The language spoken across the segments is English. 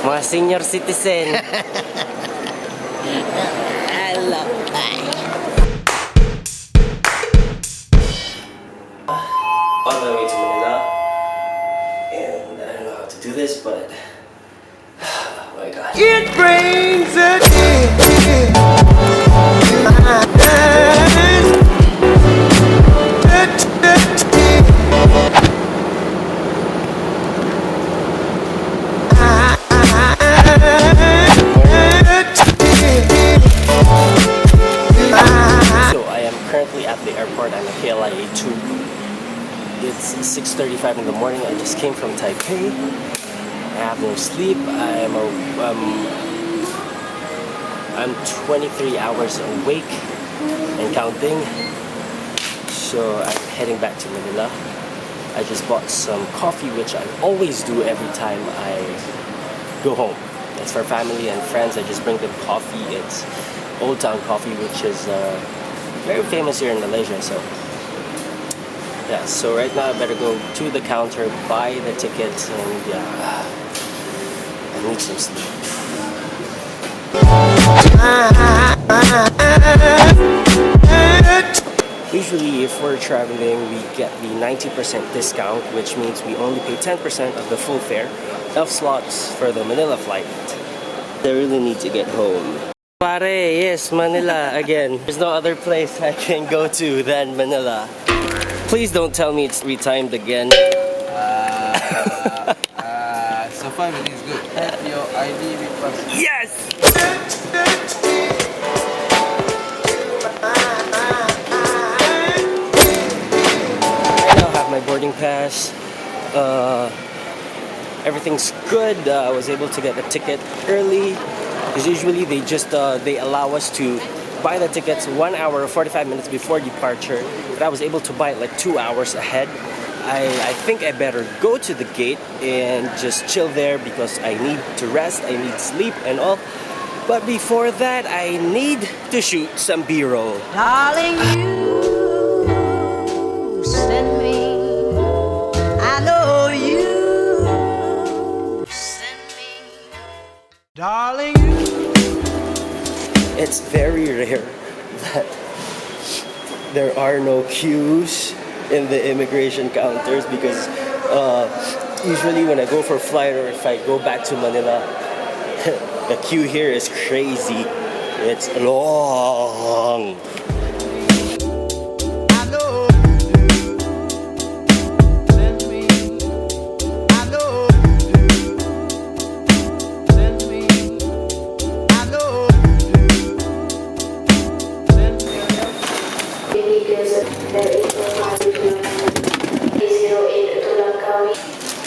Mga senior citizen. Hello. On my way to Manila. And I don't know how to do this, but oh my god. It brings a at the airport. I'm at KLIA 2. It's 6:35 in the morning. I just came from Taipei. I have no sleep. I'm 23 hours awake and counting. So I'm heading back to Manila. I just bought some coffee, which I always do every time I go home. It's for family and friends. I just bring them coffee. It's Old Town Coffee, which is very famous here in Malaysia. So yeah, so right now I better go to the counter, buy the tickets, and yeah, I need some sleep. Usually if we're traveling, we get the 90% discount, which means we only pay 10% of the full fare. Enough slots for the Manila flight. I really need to get home. Pare, yes, Manila again. There's no other place I can go to than Manila. Please don't tell me it's retimed again. So far everything is good. Have your ID with us. Yes! I now have my boarding pass. Everything's good. I was able to get a ticket early. Because usually they allow us to buy the tickets 1 hour or 45 minutes before departure, but I was able to buy it like 2 hours ahead. I think I better go to the gate and just chill there because I need to rest, I need sleep and all. But before that, I need to shoot some B-roll. Darling, you send me. I know you send me. Darling, it's very rare that there are no queues in the immigration counters because usually when I go for a flight or if I go back to Manila, the queue here is crazy. It's long.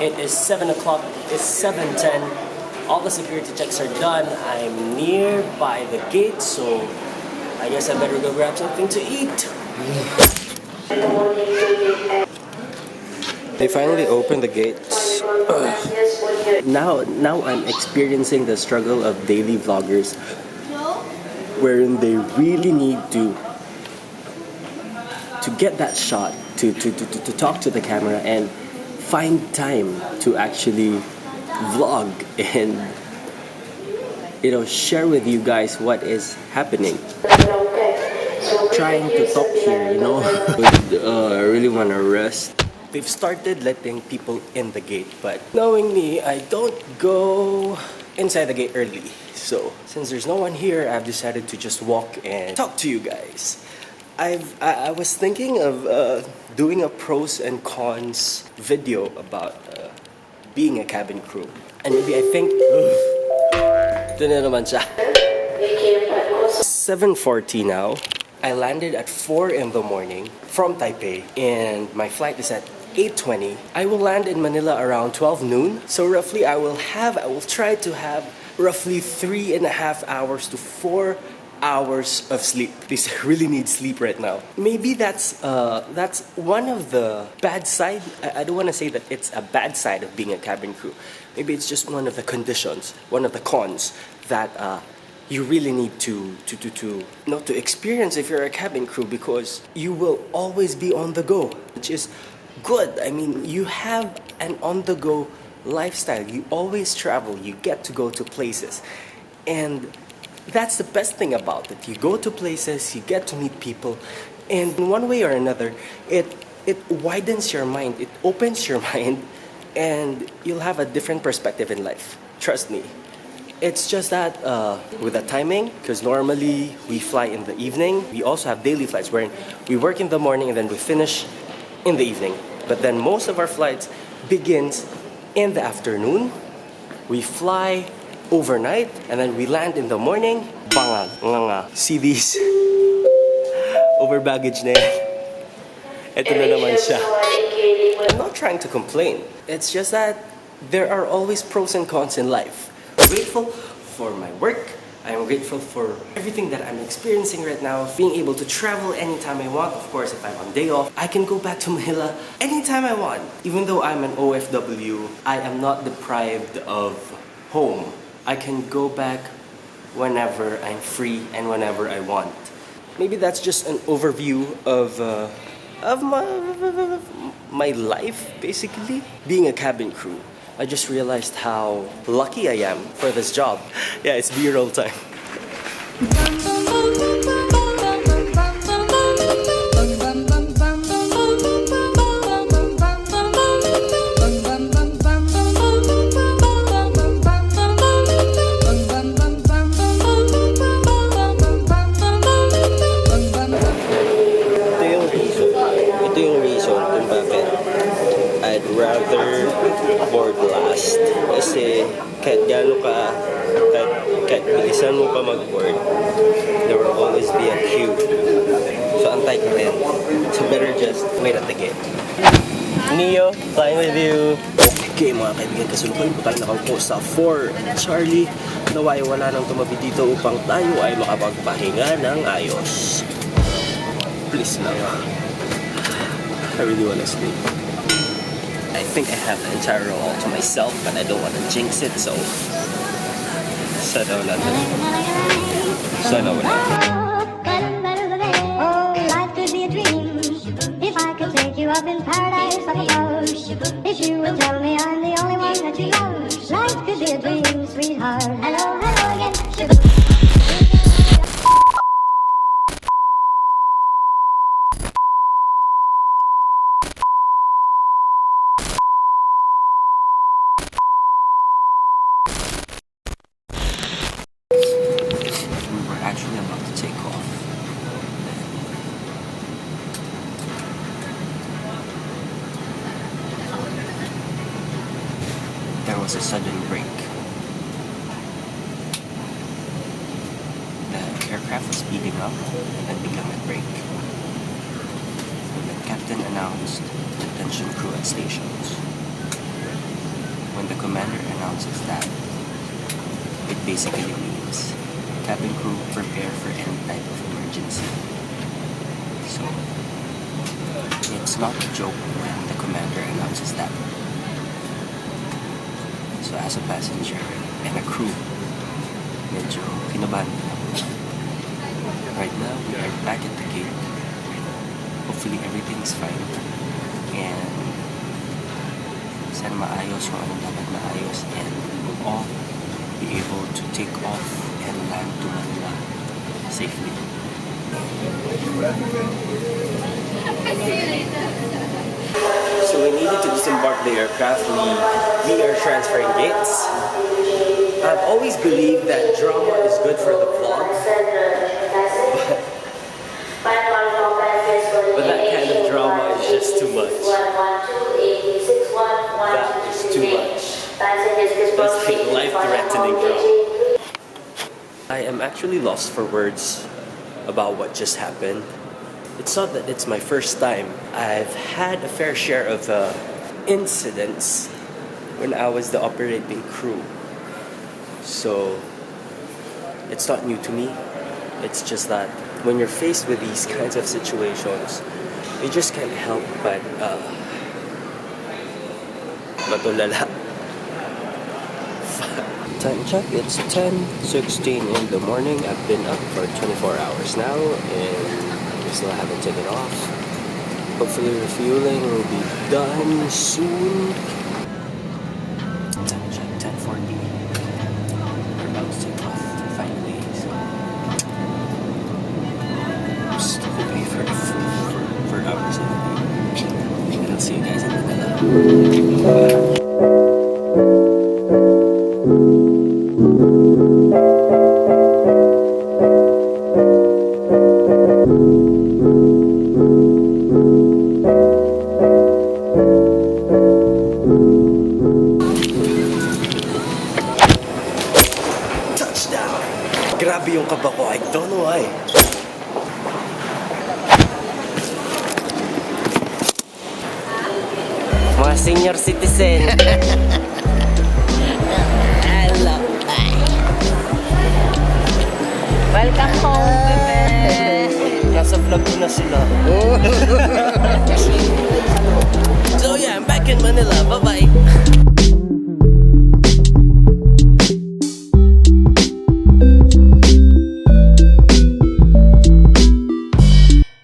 It is 7 o'clock, it's 7:10, all the security checks are done, I'm nearby the gate, so I guess I better go grab something to eat. They finally opened the gates. Now I'm experiencing the struggle of daily vloggers, wherein they really need to get that shot, to talk to the camera and find time to actually vlog and share with you guys what is happening. Trying to talk here, I really want to rest. They've started letting people in the gate, but knowing me, I don't go inside the gate early. So since there's no one here, I've decided to just walk and talk to you guys. I was thinking of doing a pros and cons video about being a cabin crew. And maybe I think... Ito na naman siya. 7:40 now. I landed at 4 in the morning from Taipei. And my flight is at 8:20. I will land in Manila around 12 noon. So roughly I will try to have roughly 3.5 hours to 4 hours of sleep because I really need sleep right now. Maybe that's one of the bad side. I don't want to say that it's a bad side of being a cabin crew. Maybe it's just one of the conditions, one of the cons that you really need to experience if you're a cabin crew, because you will always be on the go, which is good. I mean, you have an on the go lifestyle. You always travel, you get to go to places. And that's the best thing about it. You go to places, you get to meet people, and in one way or another, it widens your mind, it opens your mind, and you'll have a different perspective in life. Trust me. It's just that with the timing, because normally we fly in the evening. We also have daily flights where we work in the morning and then we finish in the evening. But then most of our flights begins in the afternoon. We fly overnight and then we land in the morning. Bangag, nganga. See these over baggage na yan. Ito na naman siya. I'm not trying to complain. It's just that there are always pros and cons in life. I'm grateful for my work. I'm grateful for everything that I'm experiencing right now. Being able to travel anytime I want. Of course, if I'm on day off, I can go back to Manila anytime I want. Even though I'm an OFW, I am not deprived of home. I can go back whenever I'm free and whenever I want. Maybe that's just an overview of my life, basically. Being a cabin crew, I just realized how lucky I am for this job. Yeah, it's B-roll time. Ito yung reason kung bakit I'd rather board last. Kasi kahit bilisan mo pa mag-board, there will always be a queue. So antay ka rin. So better just wait at the gate. Neo, flying with you. Okay mga kaibigan, kasalukuyan po tayo nakaupo sa 4 Charlie. Naway wala nang tumabi dito upang tayo ay makapagpahinga ng ayos. Please lang. I really wanna sleep. I think I have the entire row all to myself, but I don't want to jinx it, so sana wala na. Sana wala. Oh, life could be a dream if I could take you up in paradise up above. If you would tell me I'm the only one that you love, life could be a dream, sweetheart. Hello, hello again. Actually about to take off. There was a sudden break. The aircraft was speeding up and then began a break. The captain announced attention crew at stations. When the commander announces that, it basically means cabin crew prepare for any type of emergency. So, it's not a joke when the commander announces that. So as a passenger and a crew, medyo kinabahan na. Right now, we are back at the gate. Hopefully everything's fine. And sana maayos kung anong dapat maayos, and we'll all be able to take off and land to Manila safely. So we needed to disembark the aircraft. We are transferring gates. I've always believed that drama is good for the vlog, but that kind of drama is just too much. That is too much. That's like life-threatening drama. I am actually lost for words about what just happened. It's not that it's my first time. I've had a fair share of incidents when I was the operating crew. So it's not new to me. It's just that when you're faced with these kinds of situations, you just can't help but matulala. Time check, it's 10:16 in the morning. I've been up for 24 hours now and we still haven't taken off. Hopefully refueling will be done soon. Touchdown! Grabe yung kaba ko. I don't know why. Mga senior citizen. Hello. Welcome home, bebe. Nasa vlog ko na sila. So yeah, I'm back in Manila. Bye-bye.